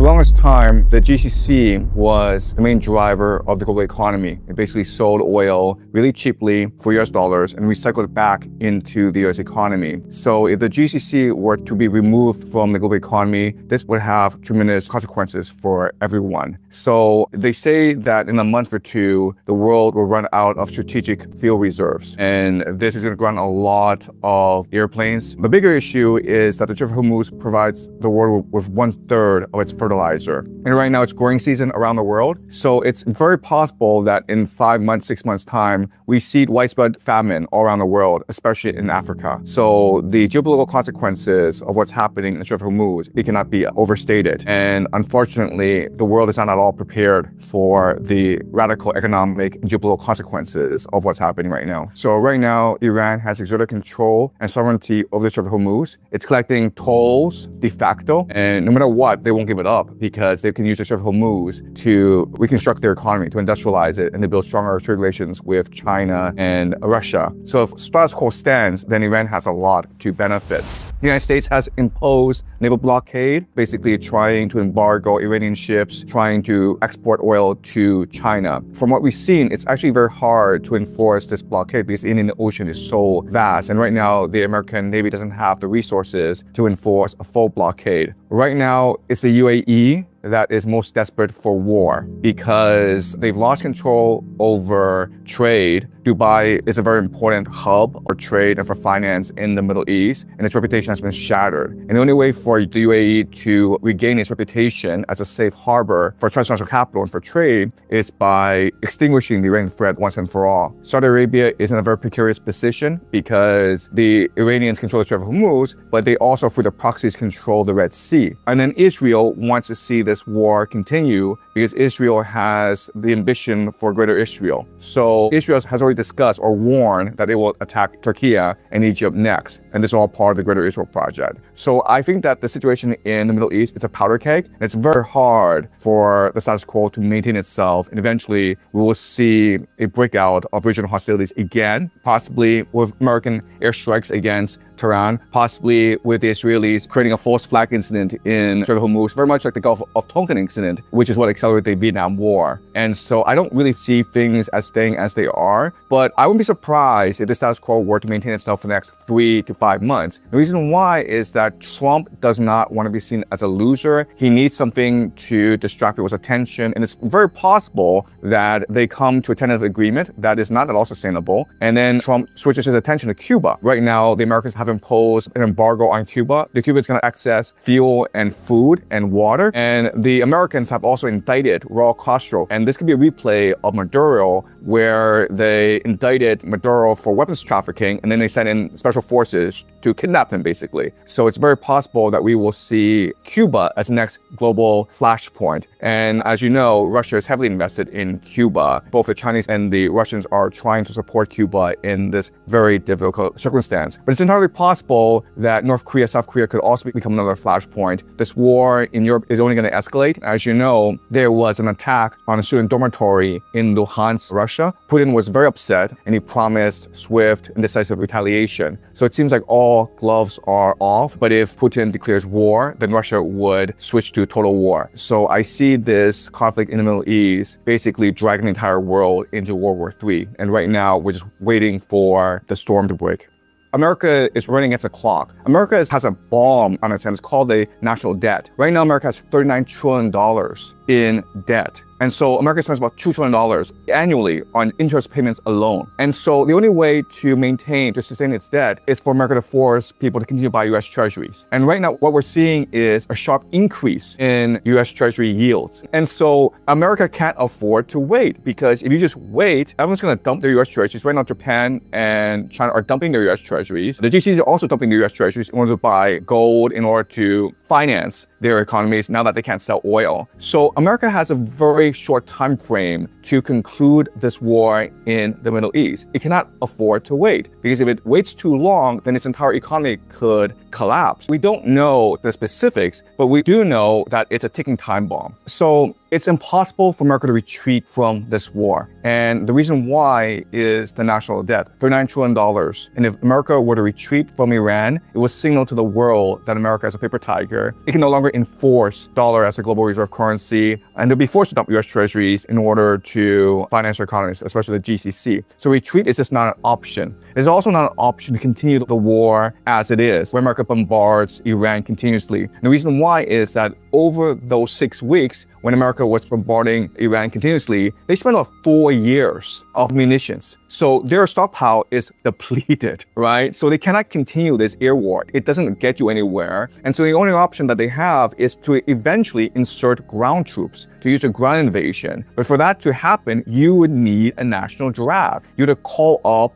For the longest time, the GCC was the main driver of the global economy. It basically sold oil really cheaply for US dollars and recycled it back into the US economy. So if the GCC were to be removed from the global economy, this would have tremendous consequences for everyone. So they say that in a month or two, the world will run out of strategic fuel reserves. And this is going to run a lot of airplanes. The bigger issue is that the Strait of Hormuz provides the world with 1/3 of its fertilizer. And right now it's growing season around the world. So it's very possible that in 5 months, 6 months time, we see widespread famine all around the world, especially in Africa. So the geopolitical consequences of what's happening in the Strait of Hormuz, it cannot be overstated. And unfortunately, the world is not at all prepared for the radical economic and geopolitical consequences of what's happening right now. So right now, Iran has exerted control and sovereignty over the Strait of Hormuz. It's collecting tolls de facto, and no matter what, they won't give it up because they can use the Strait of Hormuz to reconstruct their economy, to industrialize it, and to build stronger trade relations with China and Russia. So if status quo stands, then Iran has a lot to benefit. The United States has imposed naval blockade, basically trying to embargo Iranian ships, trying to export oil to China. From what we've seen, it's actually very hard to enforce this blockade because the Indian Ocean is so vast. And right now, the American Navy doesn't have the resources to enforce a full blockade. Right now, it's the UAE that is most desperate for war because they've lost control over trade. Dubai is a very important hub for trade and for finance in the Middle East, and its reputation has been shattered. And the only way for the UAE to regain its reputation as a safe harbor for transnational capital and for trade is by extinguishing the Iranian threat once and for all. Saudi Arabia is in a very precarious position because the Iranians control the Strait of Hormuz, but they also, through the proxies, control the Red Sea. And then Israel wants to see this war continue because Israel has the ambition for Greater Israel. So Israel has already discussed or warned that they will attack Turkey and Egypt next. And this is all part of the Greater Israel project. So I think that the situation in the Middle East, it's a powder keg. And it's very hard for the status quo to maintain itself. And eventually we will see a breakout of regional hostilities again, possibly with American airstrikes against Tehran, possibly with the Israelis creating a false flag incident in Strait of Hormuz, very much like the Gulf of Tonkin incident, which is what accelerated the Vietnam War. And so I don't really see things as staying as they are, but I wouldn't be surprised if the status quo were to maintain itself for the next 3 to 5 months. The reason why is that Trump does not want to be seen as a loser. He needs something to distract people's attention, and it's very possible that they come to a tentative agreement that is not at all sustainable, and then Trump switches his attention to Cuba. Right now, the Americans have imposed an embargo on Cuba. The Cubans can access fuel and food and water, and the Americans have also indicted Raul Castro. And this could be a replay of Maduro, where they indicted Maduro for weapons trafficking, and then they sent in special forces to kidnap him, basically. So it's very possible that we will see Cuba as the next global flashpoint. And as you know, Russia is heavily invested in Cuba. Both the Chinese and the Russians are trying to support Cuba in this very difficult circumstance. But it's entirely possible that North Korea, South Korea could also become another flashpoint. This war in Europe is only going to escalate. As you know, there was an attack on a student dormitory in Luhansk, Russia. Putin was very upset and he promised swift and decisive retaliation. So it seems like all gloves are off. But if Putin declares war, then Russia would switch to total war. So I see this conflict in the Middle East basically dragging the entire world into World War III. And right now, we're just waiting for the storm to break. America is running against the clock. America has a bomb on its hands. It's called the national debt. Right now, America has $39 trillion in debt. And so America spends about $2 trillion annually on interest payments alone. And so the only way to sustain its debt is for America to force people to continue to buy US Treasuries. And right now, what we're seeing is a sharp increase in US Treasury yields. And so America can't afford to wait, because if you just wait, everyone's going to dump their US Treasuries. Right now, Japan and China are dumping their US Treasuries. The GCCs are also dumping their US Treasuries in order to buy gold, in order to finance their economies now that they can't sell oil. So America has a very very short time frame to conclude this war in the Middle East. It cannot afford to wait, because if it waits too long, then its entire economy could collapse. We don't know the specifics, but we do know that it's a ticking time bomb. So it's impossible for America to retreat from this war. And the reason why is the national debt, $39 trillion. And if America were to retreat from Iran, it would signal to the world that America is a paper tiger. It can no longer enforce dollar as a global reserve currency, and they'll be forced to dump US treasuries in order to finance their economies, especially the GCC. So retreat is just not an option. It's also not an option to continue the war as it is, where America bombards Iran continuously. And the reason why is that over those 6 weeks, when America was bombarding Iran continuously, they spent about 4 years of munitions. So their stockpile is depleted, right? So they cannot continue this air war. It doesn't get you anywhere. And so the only option that they have is to eventually insert ground troops, to use a ground invasion. But for that to happen, you would need a national draft. You would call up,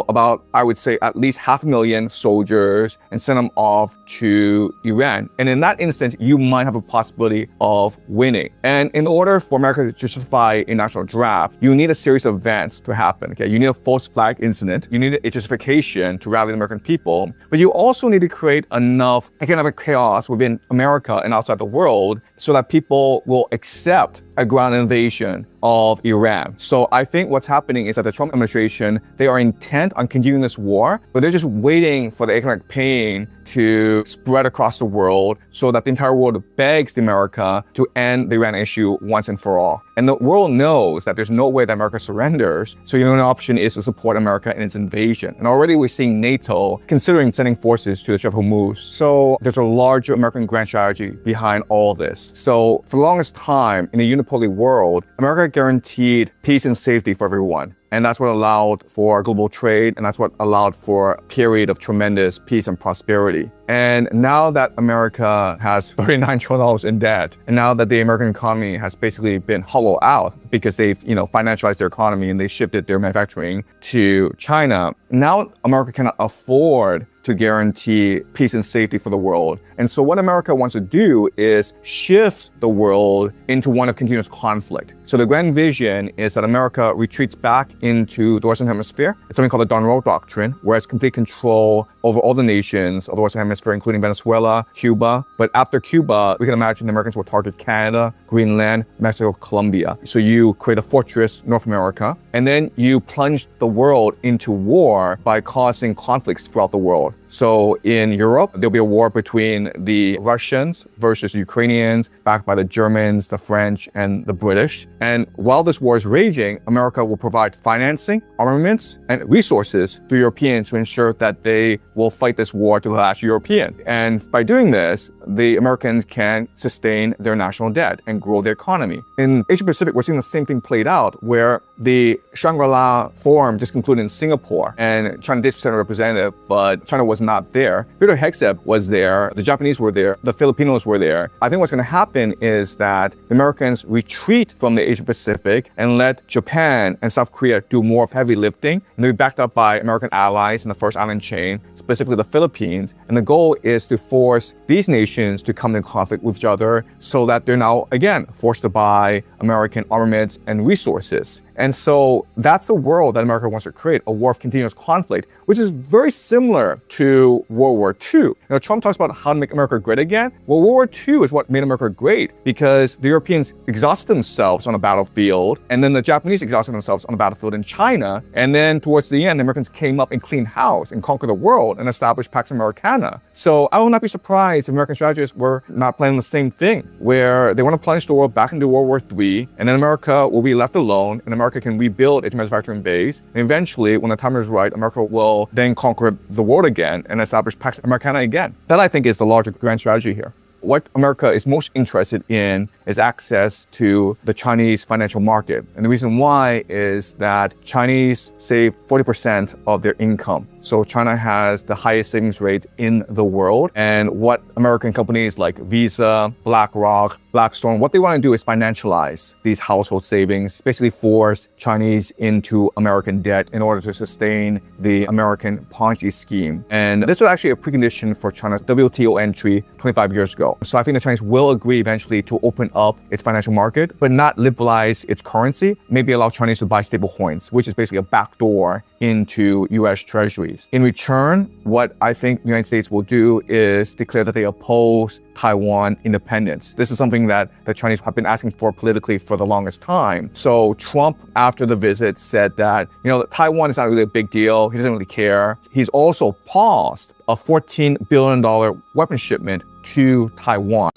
about, I would say, at least 500,000 soldiers and send them off to Iran. And in that instance, you might have a possibility of winning. And in order for America to justify a national draft, you need a series of events to happen. Okay, you need a false flag incident. You need a justification to rally the American people. But you also need to create enough economic chaos within America and outside the world so that people will accept a ground invasion of Iran. So I think what's happening is that the Trump administration, they are intent on continuing this war, but they're just waiting for the economic pain to spread across the world so that the entire world begs America to end the Iran issue once and for all. And the world knows that there's no way that America surrenders. So the only option is to support America in its invasion. And already we're seeing NATO considering sending forces to the Strait of Hormuz. So there's a larger American grand strategy behind all this. So for the longest time in a unipolar world, America guaranteed peace and safety for everyone. And that's what allowed for global trade, and that's what allowed for a period of tremendous peace and prosperity. And now that America has $39 trillion in debt, and now that the American economy has basically been hollowed out because they've, financialized their economy and they shifted their manufacturing to China, now America cannot afford to guarantee peace and safety for the world. And so what America wants to do is shift the world into one of continuous conflict. So the grand vision is that America retreats back into the Western Hemisphere. It's something called the Monroe Doctrine, where it's complete control over all the nations of the Western Hemisphere, including Venezuela, Cuba. But after Cuba, we can imagine the Americans will target Canada, Greenland, Mexico, Colombia. So you create a fortress North America, and then you plunge the world into war by causing conflicts throughout the world. So in Europe, there'll be a war between the Russians versus the Ukrainians, backed by the Germans, the French, and the British. And while this war is raging, America will provide financing, armaments, and resources to Europeans to ensure that they will fight this war to the last European. And by doing this, the Americans can sustain their national debt and grow their economy. In Asia Pacific, we're seeing the same thing played out, where the Shangri-La Forum just concluded in Singapore, and China did send a representative, but China was not there. Peter Hegseth was there, the Japanese were there, the Filipinos were there. I think what's going to happen is that the Americans retreat from the Asia Pacific and let Japan and South Korea do more of heavy lifting, and they'll be backed up by American allies in the first island chain, specifically the Philippines. And the goal is to force these nations to come in conflict with each other so that they're now, again, forced to buy American armaments and resources. And so that's the world that America wants to create, a war of continuous conflict, which is very similar to World War II. Trump talks about how to make America great again. Well, World War II is what made America great, because the Europeans exhausted themselves on a battlefield, and then the Japanese exhausted themselves on a battlefield in China. And then towards the end, the Americans came up and cleaned house and conquered the world and established Pax Americana. So I will not be surprised if American strategists were not planning the same thing, where they want to plunge the world back into World War III, and then America will be left alone, and America can rebuild its manufacturing base. And eventually, when the time is right, America will then conquer the world again and establish Pax Americana again. That, I think, is the larger grand strategy here. What America is most interested in is access to the Chinese financial market. And the reason why is that Chinese save 40% of their income So China has the highest savings rate in the world. And what American companies like Visa, BlackRock, Blackstone, what they want to do is financialize these household savings, basically force Chinese into American debt in order to sustain the American Ponzi scheme. And this was actually a precondition for China's WTO entry 25 years ago. So I think the Chinese will agree eventually to open up its financial market, but not liberalize its currency, maybe allow Chinese to buy stable coins, which is basically a backdoor into US treasuries. In return, what I think the United States will do is declare that they oppose Taiwan independence. This is something that the Chinese have been asking for politically for the longest time. So Trump, after the visit, said that, Taiwan is not really a big deal. He doesn't really care. He's also paused a $14 billion weapon shipment to Taiwan.